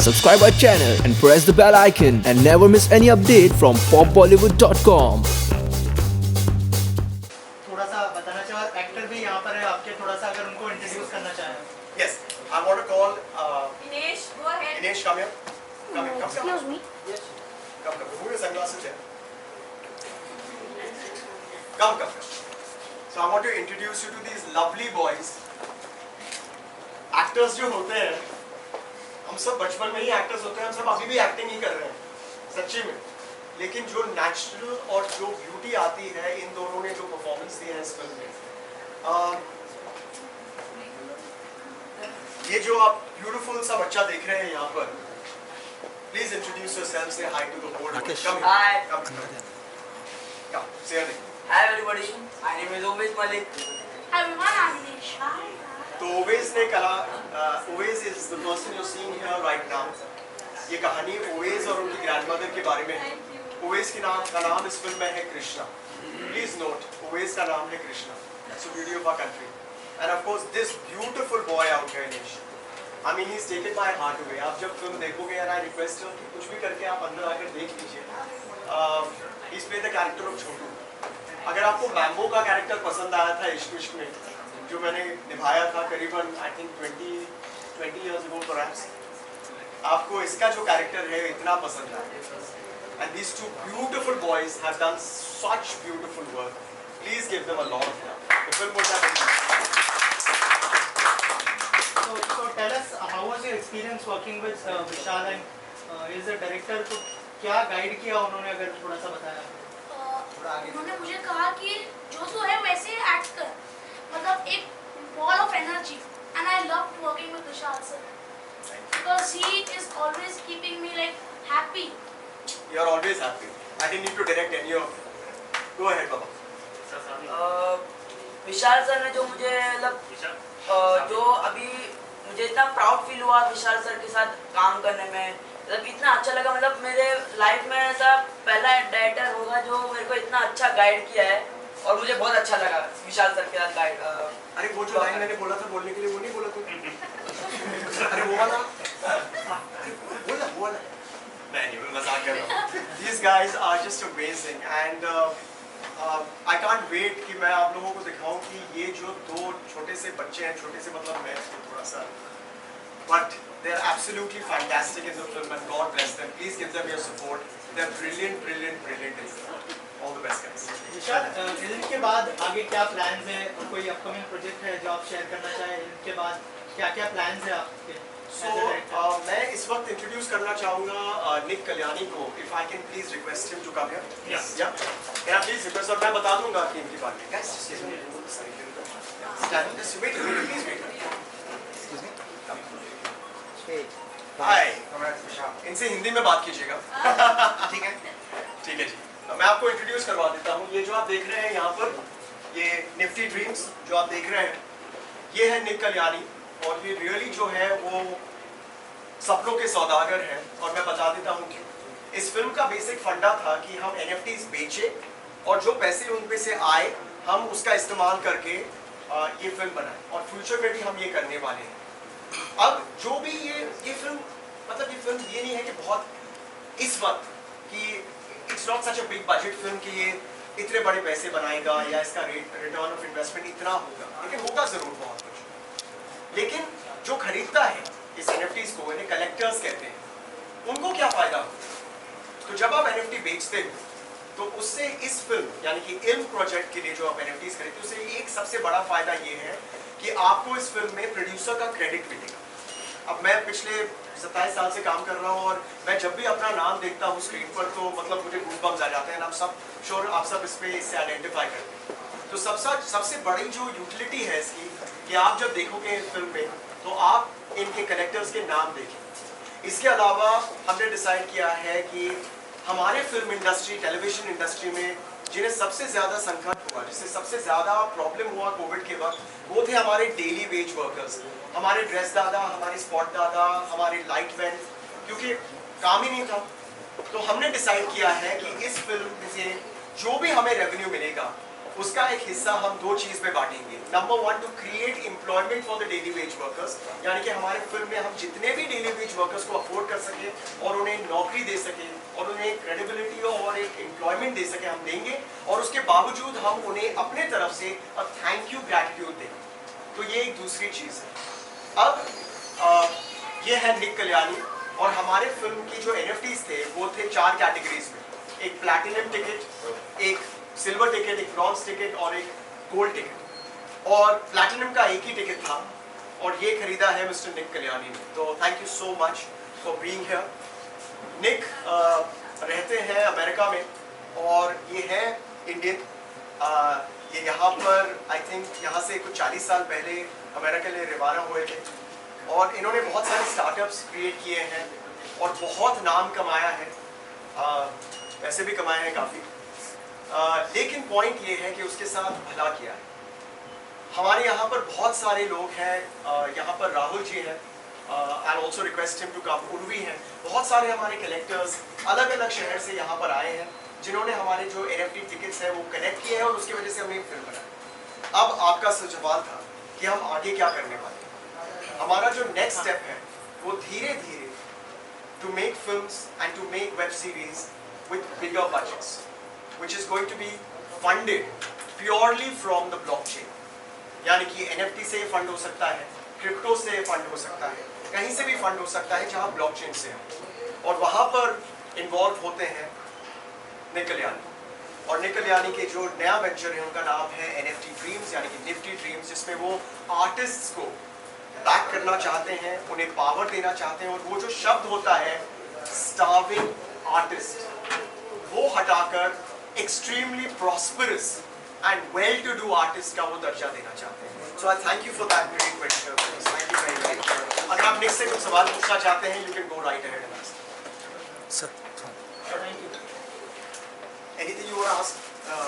subscribe our channel and press the bell icon and never miss any update from popbollywood.com. थोड़ा सा बताना चाहिए और एक्टर भी यहाँ पर है आपके, थोड़ा सा अगर उनको इंट्रोड्यूस करना चाहें. Yes, I want to call Dinesh, go ahead. Dinesh, come here. Come here, come Excuse me. Yes. Come. Remove your sunglasses here. Come. So I want to introduce you to these lovely boys. Actors जो होते हैं, हम सब बचपन में ही actors होते हैं, हम सब अभी भी एक्टिंग ही कर रहे हैं, सच्ची में. लेकिन जो नेचुरल और जो ब्यूटी आती है इन दोनों ने जो परफॉर्मेंस दी है इस फिल्म में, ये जो आप ब्यूटीफुल सा बच्चा देख रहे हैं यहाँ पर, please introduce yourself, say hi to the whole world. Come Hi. Come, say your name. Hi everybody, my name is Umesh Malik. Hi everyone, I'm Dinesh. तो ओवेज ने कला, Owais is the person you seeing here right now. ये कहानी ओवेज और उनकी grandmother के बारे में है. ओवेज का नाम इस फिल्म में है कृष्णा. प्लीज नोट, ओवेज का नाम है Krishna. That's the beauty of our country. And of course this beautiful boy out here, Dinesh, I mean he is taken my heart away. आप जब फिल्म देखोगे यार, आई रिक्वेस्ट यू कि कुछ भी करके आप अंदर आकर देख लीजिए. He is play the character of Chhotu. अगर आपको मैम्बो का कैरेक्टर पसंद आया था इश्क विश्क में, जो मैंने निभाया था करीबन I think 20 years ago perhaps, आपको इसका जो कैरेक्टर है इतना पसंद आया. And these two beautiful boys have done such beautiful work. Please give them a lot of love. The film was that. So tell us, how was your experience working with Vishal and is the director? तो क्या guide किया उन्होंने, अगर थोड़ा सा बताया. उन्होंने मुझे कहा कि जो तू है वैसे एक्ट कर, मतलब एक ball of energy. And I love working with Vishal sir because he is always keeping me like happy. You are always happy. I didn't need to direct any of you. Go ahead, Baba. Vishal sir ने जो मुझे मतलब जो अभी मुझे इतना proud feel हुआ विशाल sir के साथ काम करने में, मतलब इतना अच्छा लगा. मतलब मेरे लाइफ में ऐसा पहला डायरेक्टर होगा जो मेरे को इतना अच्छा गाइड किया है और मुझे बहुत अच्छा लगा विशाल सर के साथ गाइड. अरे वो जो लाइन मैंने बोला था बोलने के लिए, वो नहीं बोला तू? अरे वो वाला बोला. नहीं, मैं मजाक कर रहा हूँ. These guys are just amazing and I can't wait कि मैं आप लोगों को दिखाऊं कि ये जो दो छोटे से बच्चे हैं, छोटे से मतलब मैं इसको थोड़ा सा, but they are absolutely fantastic in the film and God bless them. Please give them your support. They are brilliant in the film. All the best guys. Vishal, film के बाद आगे क्या प्लान्स है, और कोई अपकमिंग प्रोजेक्ट है जो आप शेयर करना चाहें? इनके बाद क्या प्लान्स है आपके? मैं इस वक्त इंट्रोड्यूस करना चाहूँगा निक कल्याणी को. If I can please request him to come here. Yes, yeah can I please request, और मैं बता दूंगा कि इनके बारे में. Guys just wait, please wait. Excuse me. Hi, इनसे हिंदी में बात कीजिएगा. ठीक है जी. मैं आपको इंट्रोड्यूस करवा देता हूँ. ये जो आप देख रहे हैं यहाँ पर, ये निफ्टी ड्रीम्स जो आप देख रहे हैं, ये है निक कल्याणी. और ये रियली जो है वो सपनों के सौदागर हैं. और मैं बता देता हूँ कि इस फिल्म का बेसिक फंडा था कि हम NFTs बेचे और जो पैसे उनपे से आए हम उसका इस्तेमाल करके ये फिल्म बनाए, और फ्यूचर में भी हम ये करने वाले हैं. अब जो भी ये फिल्म, मतलब ये फिल्म ये नहीं है कि बहुत इस वक्त कि it's not such a big budget film कि ये इतने बड़े पैसे बनाएगा या इसका रिटर्न ऑफ इन्वेस्टमेंट इतना होगा, लेकिन होगा जरूर बहुत कुछ. लेकिन जो खरीदता है इस NFTs को, इन्हें कलेक्टर्स कहते हैं, उनको क्या फायदा हो? तो जब आप NFT बेचते हो तो उससे इस फिल्म यानी कि इल्म प्रोजेक्ट के लिए जो आप NFTs खरीदते हो, उससे एक सबसे बड़ा फायदा ये है कि आपको इस फिल्म में प्रोड्यूसर का क्रेडिट मिलेगा. अब मैं पिछले 27 साल से काम कर रहा हूँ और मैं जब भी अपना नाम देखता हूँ स्क्रीन पर तो मतलब मुझे गूज़बम्स आ जाते हैं. आप सब श्योर, आप सब इससे आइडेंटिफाई करते हैं. तो सबसे बड़ी जो यूटिलिटी है इसकी कि आप जब देखोगे इस फिल्म में तो आप इनके कलेक्टर्स के नाम देखें. इसके अलावा हमने डिसाइड किया है कि हमारे फिल्म इंडस्ट्री, टेलीविजन इंडस्ट्री में जिन्हें सबसे ज़्यादा संकट हुआ, जिससे सबसे ज़्यादा प्रॉब्लम हुआ कोविड के वक्त, वो थे हमारे डेली वेज वर्कर्स, हमारे ड्रेस दादा, हमारे स्पॉट दादा, हमारे लाइट मैन, क्योंकि काम ही नहीं था. तो हमने डिसाइड किया है कि इस फिल्म से जो भी हमें रेवेन्यू मिलेगा उसका एक हिस्सा हम दो चीज में बांटेंगे. Number 1, to create employment for the daily wage workers, यानी कि हमारे फिल्म में हम जितने भी डेली वेज वर्कर्स को अफोर्ड कर सके और उन्हें नौकरी दे सके और उन्हें क्रेडिबिलिटी और एक एम्प्लॉयमेंट दे सके, हम देंगे। और उसके बावजूद हम उन्हें अपने तरफ से थैंक यू ग्रैटिट्यूड देंगे। तो ये एक दूसरी चीज़ है। अब ये है निक कल्याणी, और हमारे फिल्म की जो NFTs थे वो थे 4 कैटेगरीज में, एक प्लैटिनम टिकट, एक सिल्वर टिकट, एक ब्रॉन्ज टिकट और एक गोल्ड टिकट। और प्लैटिनम का एक ही टिकट था और ये खरीदा है मिस्टर निक कल्याणी ने। तो thank you so much for being here. Nick रहते हैं अमेरिका में और ये है इंडियन। ये यहाँ पर आई थिंक यहाँ से कुछ 40 साल पहले अमेरिका के लिए रवाना हुए थे और इन्होंने बहुत सारे स्टार्टअप्स क्रिएट किए हैं और बहुत नाम कमाया है, पैसे भी कमाए हैं काफ़ी। लेकिन पॉइंट ये है कि उसके साथ भला किया है। हमारे यहाँ पर बहुत सारे लोग हैं, यहाँ पर राहुल जी हैं, I also request him to come, Urvi हैं, बहुत सारे हमारे कलेक्टर्स अलग अलग शहर से यहाँ पर आए हैं जिन्होंने हमारे जो NFT टिकट्स हैं वो कनेक्ट किए हैं और उसकी वजह से हमने एक फिल्म बनाई। अब आपका सवाल था कि हम आगे क्या करने वाले हैं। हमारा जो नेक्स्ट स्टेप है वो धीरे धीरे to make films and to make web series with bigger budgets which is going to be funded purely from the blockchain। यानी कि NFT से फंड हो सकता है, क्रिप्टो से फंड हो सकता है, कहीं से भी फंड हो सकता है जहां ब्लॉकचेन से हो। और वहां पर इन्वॉल्व होते हैं निक कल्याणी। और निक कल्याणी के जो नया वेंचर है उनका नाम है NFT ड्रीम्स, यानी कि निफ्टी ड्रीम्स, जिसमें वो आर्टिस्ट्स को बैक करना चाहते हैं, उन्हें पावर देना चाहते हैं और वो जो शब्द होता है स्टार्विंग आर्टिस्ट, वो हटाकर extremely prosperous and well-to-do artist का वो दर्जा देना चाहते हैं। So I thank you for that great question. Thank you very much. अगर आप निक से कुछ सवाल पूछना चाहते हैं, you can go right ahead and ask. Sir. Thank you. Anything you want to ask?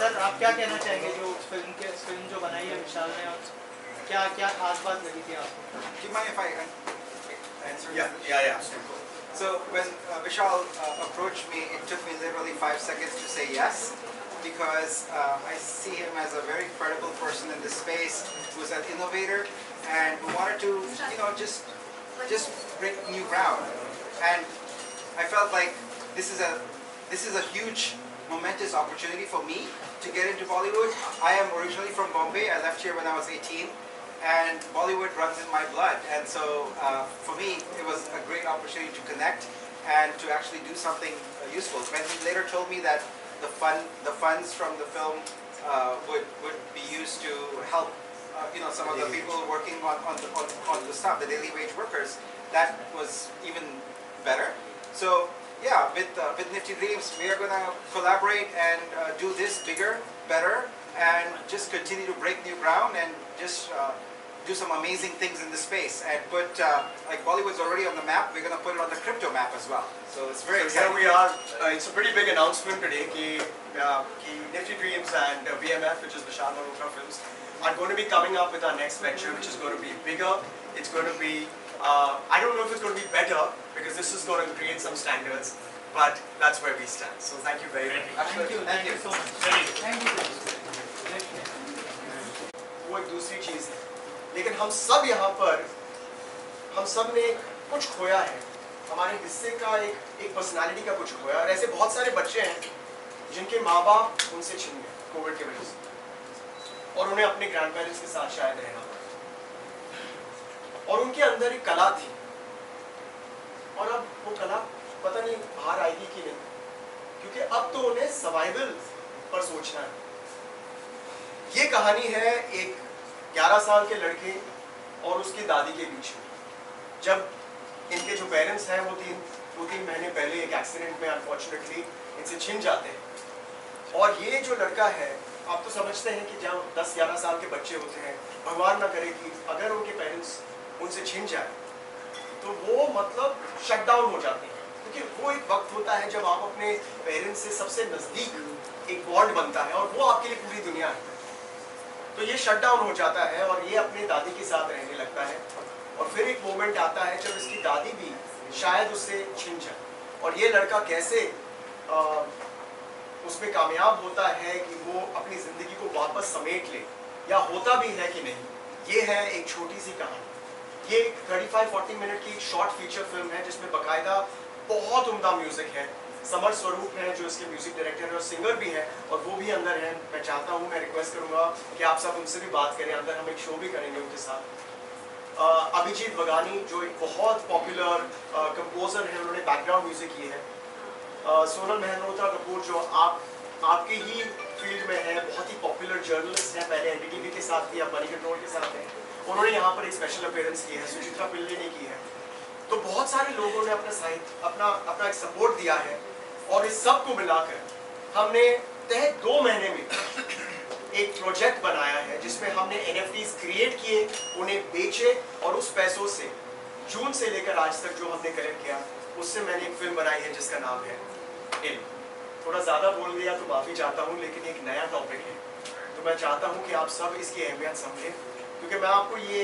Sir आप क्या कहना चाहेंगे जो फिल्म जो बनाई है विशाल ने, और क्या क्या खास बात लगी थी आपको? Do you mind if I answer? Yeah. So when Vishal approached me, it took me literally 5 seconds to say yes, because I see him as a very credible person in this space, who's an innovator and who wanted to, just break new ground. And I felt like this is a huge, momentous opportunity for me to get into Bollywood. I am originally from Bombay. I left here when I was 18. And Bollywood runs in my blood, and so for me it was a great opportunity to connect and to actually do something useful. When he later told me that the funds from the film would be used to help some of the people working on the stuff, the daily wage workers, that was even better. So yeah, with Nifty Dreams we are going to collaborate and do this bigger, better, and just continue to break new ground and just do some amazing things in the space and put like Bollywood's already on the map, we're going to put it on the crypto map as well. So it's very exciting. Here we are. It's a pretty big announcement today कि Nifty Dreams and VMF, which is Vishal Malhotra Films, are going to be coming up with our next venture, which is going to be bigger. It's going to be I don't know if it's going to be better because this is going to create some standards, but that's where we stand. So thank you very much. Thank you so much। वो एक दूसरी चीज़ है, लेकिन हम सब यहाँ पर, हम सब ने कुछ खोया है, हमारे हिस्से का एक पर्सनालिटी का कुछ खोया। और ऐसे बहुत सारे बच्चे हैं जिनके माँ बाप उनसे छिन गए कोविड की वजह से और उन्हें अपने ग्रैंड पेरेंट्स के साथ शायद रहना पड़ा और उनके अंदर एक कला थी और अब वो कला पता नहीं बाहर आएगी कि नहीं, क्योंकि अब तो उन्हें सर्वाइवल पर सोचना है। ये कहानी है एक 11 साल के लड़के और उसकी दादी के बीच में, जब इनके जो पेरेंट्स हैं वो तीन महीने पहले एक एक्सीडेंट में अनफॉर्चुनेटली इनसे छिन जाते हैं। और ये जो लड़का है, आप तो समझते हैं कि जब 10-11 साल के बच्चे होते हैं, भगवान ना करे कि अगर उनके पेरेंट्स उनसे छिन जाए तो वो मतलब शट डाउन हो जाते हैं, क्योंकि वो एक वक्त होता है जब आप अपने पेरेंट्स से सबसे नज़दीक एक बॉन्ड बनता है और वो आपके लिए पूरी दुनिया है। तो ये शट डाउन हो जाता है और ये अपने दादी के साथ रहने लगता है और फिर एक मोमेंट आता है जब इसकी दादी भी शायद उससे छिन जाए और ये लड़का कैसे उसमें कामयाब होता है कि वो अपनी ज़िंदगी को वापस समेट ले, या होता भी है कि नहीं। ये है एक छोटी सी कहानी। ये 35-40 मिनट की एक शॉर्ट फीचर फिल्म है जिसमें बाकायदा बहुत उम्दा म्यूजिक है। समर स्वरूप है जो इसके म्यूजिक डायरेक्टर है और सिंगर भी है, और वो भी अंदर है। मैं चाहता हूँ, मैं रिक्वेस्ट करूँगा कि आप सब उनसे भी बात करें, अंदर हम एक शो भी करेंगे उनके साथ। अभिजीत वगानी जो एक बहुत पॉपुलर कंपोजर है, उन्होंने बैकग्राउंड म्यूजिक की है। सोनल मेहनोत्रा कपूर जो आपके ही फील्ड में है, बहुत ही पॉपुलर जर्नलिस्ट हैं, पहले एनडीटीवी के साथ थी, अब मनी कंट्रोल के साथ हैं, उन्होंने यहाँ पर एक स्पेशल अपीयरेंस की है। सुचित्रा पिल्ले ने की है। तो बहुत सारे लोगों ने अपना एक सपोर्ट दिया है, और इस सब को मिलाकर हमने तय 2 महीने में एक प्रोजेक्ट बनाया है जिसमें हमने NFTs क्रिएट किए, उन्हें बेचे, और उस पैसों से जून से लेकर आज तक जो हमने कलेक्ट किया, उससे मैंने एक फिल्म बनाई है जिसका नाम है इल्म। थोड़ा ज़्यादा बोल दिया तो माफ़ी चाहता हूँ, लेकिन एक नया टॉपिक है, तो मैं चाहता हूँ कि आप सब इसकी अहमियत समझें, क्योंकि मैं आपको ये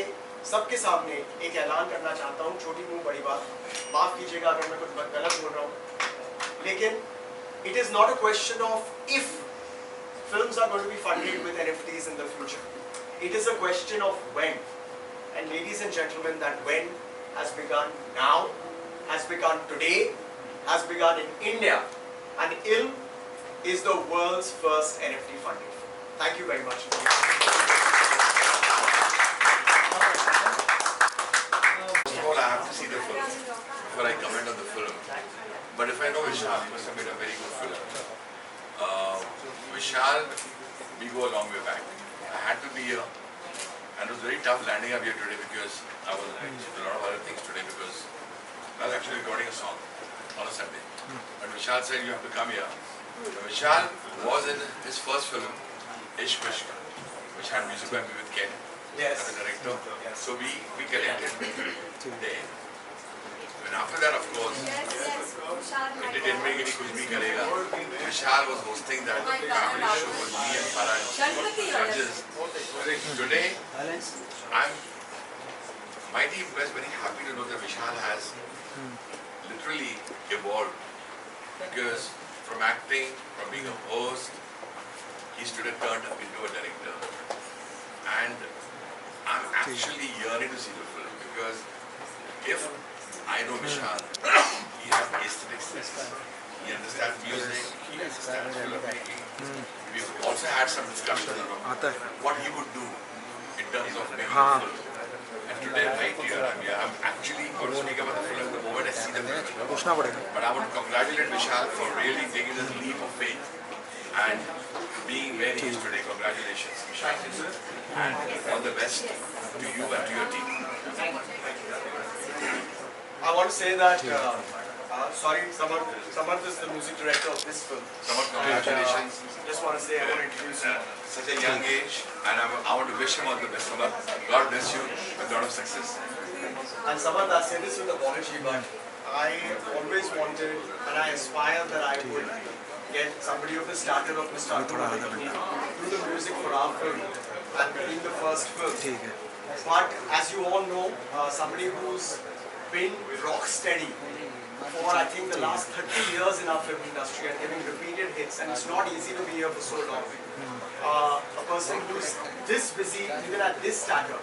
सबके सामने एक ऐलान करना चाहता हूँ। छोटी मुँह बड़ी बात, माफ़ कीजिएगा अगर मैं कुछ गलत बोल रहा हूँ, लेकिन it is not a question of if films are going to be funded with NFTs in the future. It is a question of when. And ladies and gentlemen, that when has begun now, has begun today, has begun in India. And ILM is the world's first NFT funding film. Thank you very much. First of all, I have to see the film before I comment on the film. But if I know Vishal, he must have made a very good film. Vishal, we go a long way back. I had to be here, and it was very tough landing up here today because I was doing a lot of other things today because I was actually recording a song on a Sunday. But Vishal said you have to come here. So Vishal was in his first film, Ishq Vishk, which had music by me with Ken as the director. So we connected there. And after that, of course, it didn't make any kuch bhi karega. Vishal was hosting that family show with me and Farah judges. Today, I'm mighty impressed, very happy to know that Vishal has literally evolved. Because from acting, from being a host, he's today turned up into a director. And I'm actually yearning to see the film because if I know Vishal, he has aesthetic sense. He understands music, he understands filmmaking. We've also had some discussions about what he would do in terms of making a film. And today, right here, I'm actually going to speak about the film the moment I see the film. But I want to congratulate Vishal for really taking this leap of faith and being where he is today. Congratulations, Vishal. And all the best to you and to your team. I want to say that, Samarth is the music director of this film. Samarth, congratulations. Just want to say, I want to introduce you. Such a young age, and I want to wish him all the best. Samarth, God bless you with a lot of success. And Samarth, I say this with apology, but I always wanted and I aspired that I would get somebody of the stature of Mr. Arun Malik do the music for our film and being the first film. But as you all know, somebody who's been rock steady for I think the last 30 years in our film industry and giving repeated hits, and it's not easy to be here for so long. A person who's this busy even at this stature,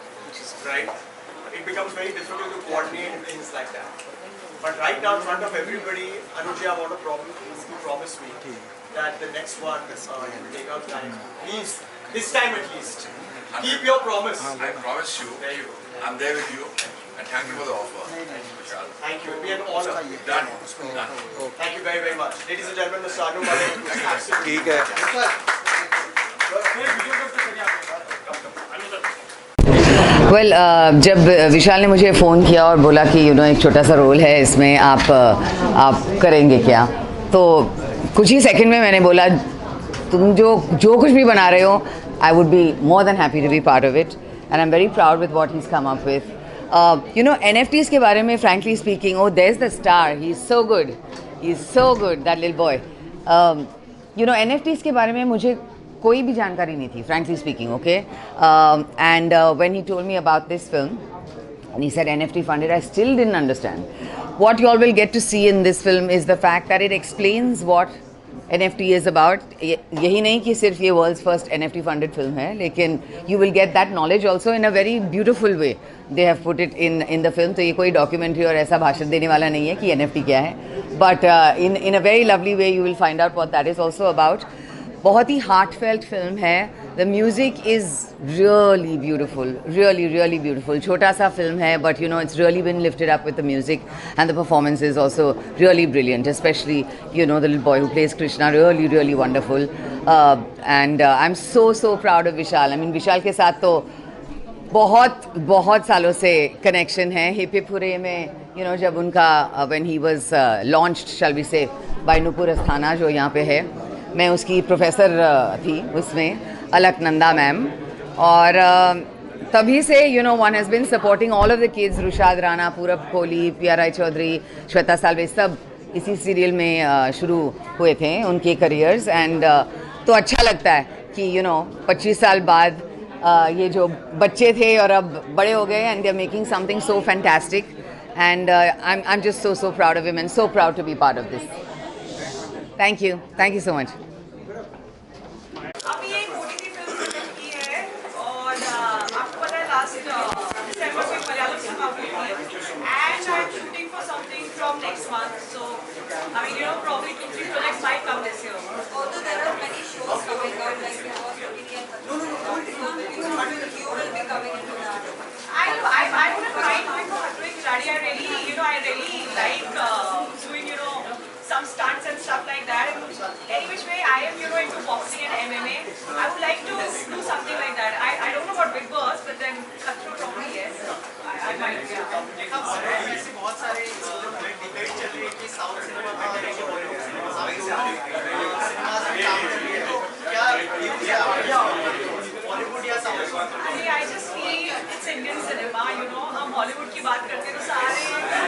right? It becomes very difficult to coordinate and things like that. But right now in front of everybody, Anuja, I want to promise me that the next one you will take out time. Please, this time at least. Keep your promise. I promise you, There you go. I'm there with you, and thank you for the offer, Vishal. Thank you. It'll be an honor. Done. Done. Thank you very, very much. Ladies and gentlemen, Mr. Anu Malik, absolutely. ठीक है well जब विशाल ने मुझे phone किया और बोला कि एक छोटा सा रोल है इसमें, आप करेंगे क्या, तो कुछ ही सेकंड में मैंने बोला तुम जो कुछ भी बना रहे हो, I would be more than happy to be part of it, and I am very proud with what he is come up with. NFTs के बारे में frankly speaking, oh there's the star, he's so good, that little boy. NFTs के बारे में मुझे कोई भी जानकारी नहीं थी, frankly speaking, okay? And when he told me about this film, and he said NFT funded, I still didn't understand. What you all will get to see in this film is the fact that it explains what NFT is about. यही नहीं कि सिर्फ ये world's first NFT funded film है, लेकिन you will get that knowledge also in a very beautiful way. They have put it in the film. तो ये कोई documentary और ऐसा भाषण देने वाला नहीं है कि NFT क्या है. but in a very lovely way you will find out what that is also about. बहुत ही heartfelt film है. The music is really beautiful, really beautiful. छोटा सा film है, but you know it's really been lifted up with the music, and the performance is also really brilliant. Especially you know the little boy who plays Krishna, really wonderful. And I'm so proud of Vishal. I mean Vishal के साथ तो बहुत सालों से connection है. Hip hip हुरे में you know जब उनका when he was launched, shall we say, by Nupur Asthana जो यहाँ पे है, मैं उसकी प्रोफेसर थी उसमें, अलकनंदा मैम, और तभी से you know one has been supporting all of the kids. Rushad Rana, Purab Kohli, पिया राय चौधरी, श्वेता सालवे, सब इसी सीरियल में शुरू हुए थे उनके करियर्स. एंड तो अच्छा लगता है कि यू नो 25 साल बाद ये जो बच्चे थे और अब बड़े हो गए and they are making something so fantastic. And I am just so proud of him and so proud to be part of this. Thank you so much. अभी एक OTT फिल्म सबमिट की है और आपको पता है लास्ट दिसंबर में Malayalam film out हुई थी and I am shooting for something from next month. So I mean you know probably 2-3 projects might come this year. Although there are many shows coming out like there was OTT and you will be coming into that. I wouldn't mind doing for Hattori Khiladi. I really like doing some stunts and stuff like that. Any which way, I am into boxing and MMA. I would like to do something like that. I don't know about Big Boss, but then Khatro probably yes. I might. ऐसे बहुत सारे debate चल रही है कि south cinema better है कि Bollywood cinema में काम कर रही है. तो क्या बॉलीवुड या south? I just feel it's Indian cinema. हम बॉलीवुड की बात करते हैं तो सारे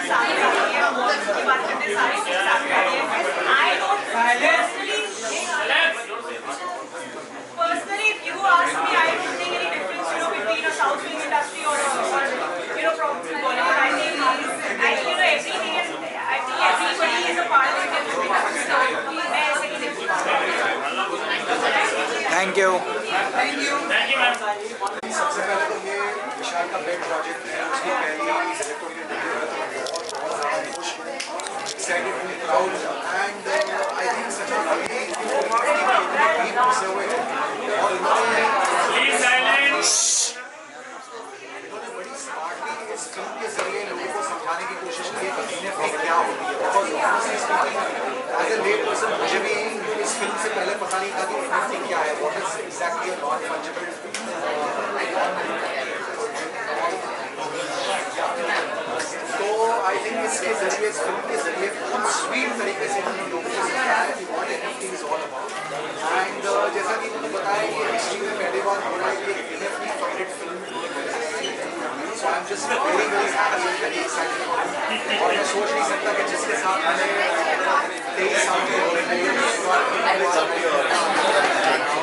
साथ आती है, हम बॉलीवुड की बात करते हैं सारे चीज़ साथ आती है. I don't personally, if you ask me, I don't think any difference between a South film industry or probably Bollywood. I think everything is. I think everybody is a part of Indian film industry. So मैं ऐसे ही नहीं Thank you. सबसे पहले तो ये विशाल का bed project है. उसकी पहली सेलेक्ट होने बहुत ज़्यादा खुश हूँ, एक्साइटेड हूँ, proud and I think such में टीम घुसे हुए हैं और इन्होंने बड़ी स्मार्टली इस फिल्म के जरिए लोगों को समझाने की कोशिश की है कि एनएफटी क्या होती है. एज ए लेट पर्सन मुझे भी इस फिल्म से पहले पता नहीं था कि एनएफटी क्या है, what is exactly a non fungible. तो आई थिंक इसके जरिए, इस फिल्म के जरिए बहुत स्वीट तरीके से हमने लोगों को समझाया कि what NFT is all about. And जैसा कि मैंने बताया कि हिस्ट्री में पहली बार हो रहा है कि NFT funded film. So I am just very happy and very excited. और मैं सोच नहीं सकता कि जिसके साथ मैंने 23 साल के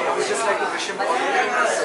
I would just like to wish him all the best.